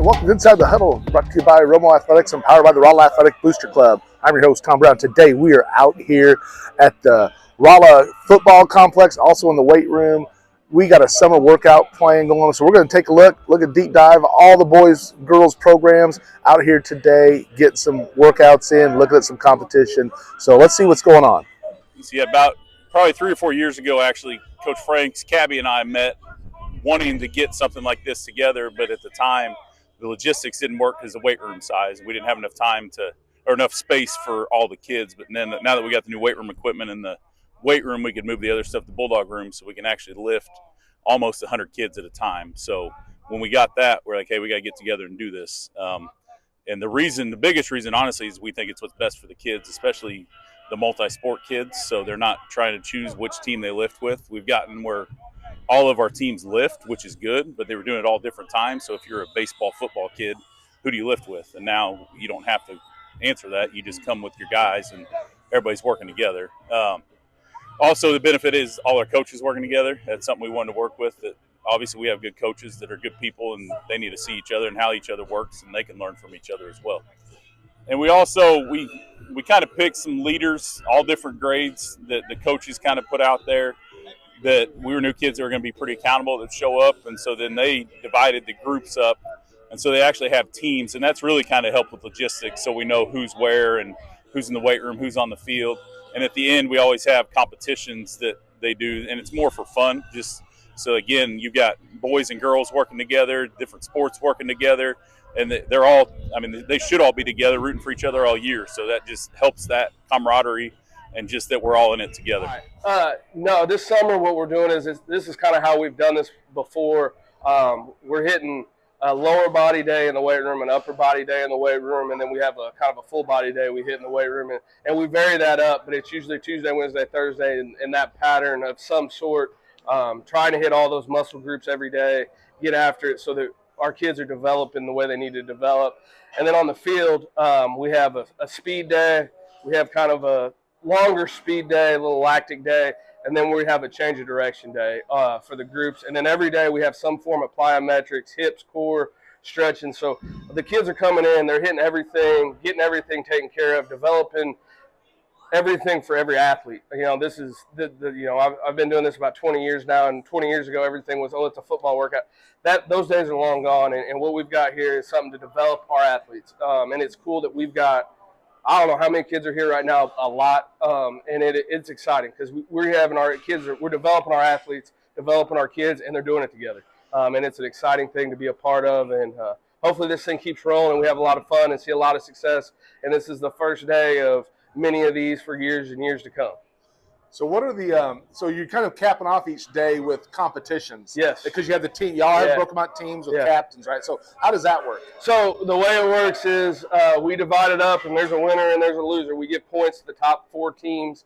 right, welcome to Inside the Huddle, brought to you by Romo Athletics and powered by the Rolla Athletic Booster Club. I'm your host, Tom Brown. Today we are out here at the Rolla Football Complex, also in the weight room. We got a summer workout plan going on, so we're going to take a look at deep dive, all the boys, girls programs out here today, get some workouts in, looking at some competition. So let's see what's going on. See, about probably 3 or 4 years ago, actually, Coach Franks, Cabby, and I met wanting to get something like this together, but at the time, the logistics didn't work because of the weight room size. We didn't have enough time or enough space for all the kids. But then now that we got the new weight room equipment in the weight room, we could move the other stuff to Bulldog room so we can actually lift almost 100 kids at a time. So when we got that, we're like, hey, we got to get together and do this. And the biggest reason, honestly, is we think it's what's best for the kids, especially the multi-sport kids. So they're not trying to choose which team they lift with. We've gotten where all of our teams lift, which is good, but they were doing it all different times. So if you're a baseball, football kid, who do you lift with? And now you don't have to answer that. You just come with your guys and everybody's working together. Also, the benefit is all our coaches working together. That's something we wanted to work with. That obviously we have good coaches that are good people, and they need to see each other and how each other works, and they can learn from each other as well. And we also, we kind of picked some leaders, all different grades, that the coaches kind of put out there, that we were new kids that were going to be pretty accountable, that show up. And so then they divided the groups up. And so they actually have teams. And that's really kind of helped with logistics, so we know who's where and who's in the weight room, who's on the field. And at the end, we always have competitions that they do. And it's more for fun. Just so, again, you've got boys and girls working together, different sports working together. And they're all, they should all be together rooting for each other all year. So that just helps that camaraderie and just that we're all in it together. No, this summer what we're doing is this is kind of how we've done this before. We're hitting a lower body day in the weight room, an upper body day in the weight room, and then we have a kind of a full body day we hit in the weight room. And we vary that up, but it's usually Tuesday, Wednesday, Thursday in that pattern of some sort, trying to hit all those muscle groups every day, get after it so that our kids are developing the way they need to develop. And then on the field, we have a speed day. We have kind of a longer speed day, a little lactic day, and then we have a change of direction day for the groups. And then every day we have some form of plyometrics, hips, core, stretching. So the kids are coming in, they're hitting everything, getting everything taken care of, developing everything for every athlete. This is I've been doing this about 20 years now, and 20 years ago everything was, it's a football workout. Those days are long gone, and what we've got here is something to develop our athletes. And it's cool that we've got, I don't know how many kids are here right now, a lot, and it's exciting because we're having our kids, we're developing our athletes, developing our kids, and they're doing it together. And it's an exciting thing to be a part of, and hopefully this thing keeps rolling, and we have a lot of fun and see a lot of success. And this is the first day of many of these for years and years to come. So what are so you're kind of capping off each day with competitions. Yes. Because you have the team, y'all have broken out teams with captains, right? So how does that work? So the way it works is we divide it up, and there's a winner and there's a loser. We give points to the top 4 teams.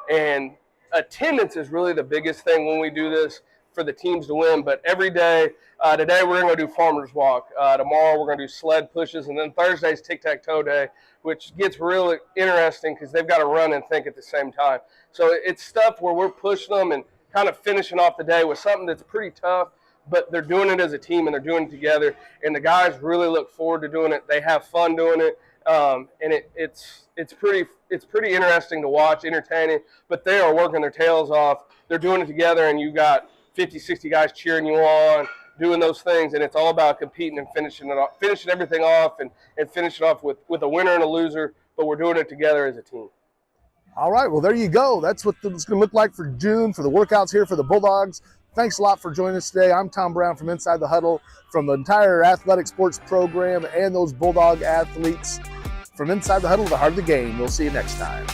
And attendance is really the biggest thing when we do this for the teams to win. But every day, today we're going to do farmer's walk. Tomorrow we're going to do sled pushes. And then Thursday's tic-tac-toe day, which gets really interesting because they've got to run and think at the same time. So it's stuff where we're pushing them and kind of finishing off the day with something that's pretty tough, but they're doing it as a team and they're doing it together. And the guys really look forward to doing it. They have fun doing it. And it's pretty interesting to watch, entertaining, but they are working their tails off. They're doing it together, and you've got 50, 60 guys cheering you on, doing those things, and it's all about competing and finishing everything off and finishing off with a winner and a loser, but we're doing it together as a team. All right, well, there you go. That's what it's going to look like for June, for the workouts here for the Bulldogs. Thanks a lot for joining us today. I'm Tom Brown from Inside the Huddle, from the entire athletic sports program and those Bulldog athletes. From Inside the Huddle, the heart of the game. We'll see you next time.